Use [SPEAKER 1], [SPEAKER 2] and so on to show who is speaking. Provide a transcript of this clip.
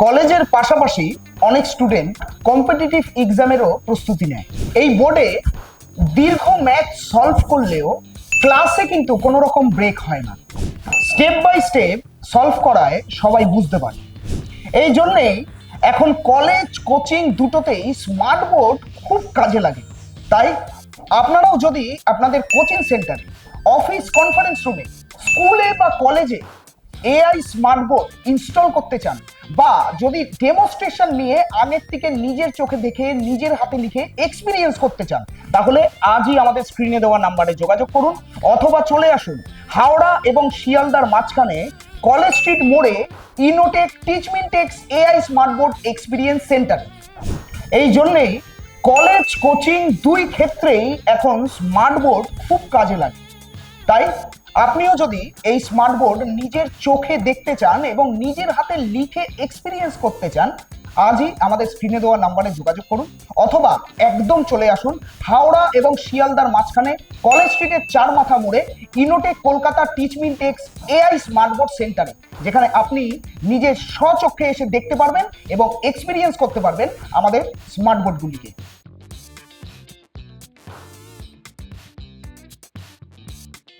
[SPEAKER 1] কলেজের পাশাপাশি অনেক স্টুডেন্ট কম্পিটিটিভ এক্সামেরও প্রস্তুতি নেয়। এই বোর্ডে দীর্ঘ ম্যাথ সলভ করলেও ক্লাসে কিন্তু কোনো রকম ব্রেক হয় না। স্টেপ বাই স্টেপ সলভ করায় সবাই বুঝতে পারে। এই জন্যেই এখন কলেজ কোচিং দুটোতেই স্মার্ট বোর্ড খুব কাজে লাগে। তাই আপনারাও যদি আপনাদের কোচিং সেন্টারে, অফিস, কনফারেন্স রুমে, স্কুলে বা কলেজে এআই স্মার্ট বোর্ড ইনস্টল করতে চান, বা যদি ডেমনস্ট্রেশন নিয়ে আগের থেকে নিজের চোখে দেখে নিজের হাতে লিখে এক্সপিরিয়েন্স করতে চান, তাহলে আজই আমাদের স্ক্রিনে দেওয়া নাম্বারে যোগাযোগ করুন, অথবা চলে আসুন হাওড়া এবং শিয়ালদার মাঝখানে কলেজ স্ট্রিট মোড়ে ইনোটেক টিচমিনটেক্স AI smart board experience centre. এই জন্যেই কলেজ কোচিং দুই ক্ষেত্রেই এখন স্মার্ট বোর্ড খুব কাজে লাগে। তাই আপনিও যদি এই স্মার্ট বোর্ড নিজের চোখে দেখতে চান এবং নিজের হাতে লিখে এক্সপিরিয়েন্স করতে চান, আজই আমাদের স্ক্রিনে দেওয়া নাম্বারে যোগাযোগ করুন, অথবা একদম চলে আসুন হাওড়া এবং শিয়ালদার মাঝখানে কলেজ স্ট্রিটের চার মাথা মোড়ে ইনোটেক কলকাতা টিচমিনটেক্স এআই স্মার্ট বোর্ড সেন্টারে, যেখানে আপনি নিজের স্বচক্ষে এসে দেখতে পারবেন এবং এক্সপিরিয়েন্স করতে পারবেন আমাদের স্মার্ট বোর্ডগুলিকে।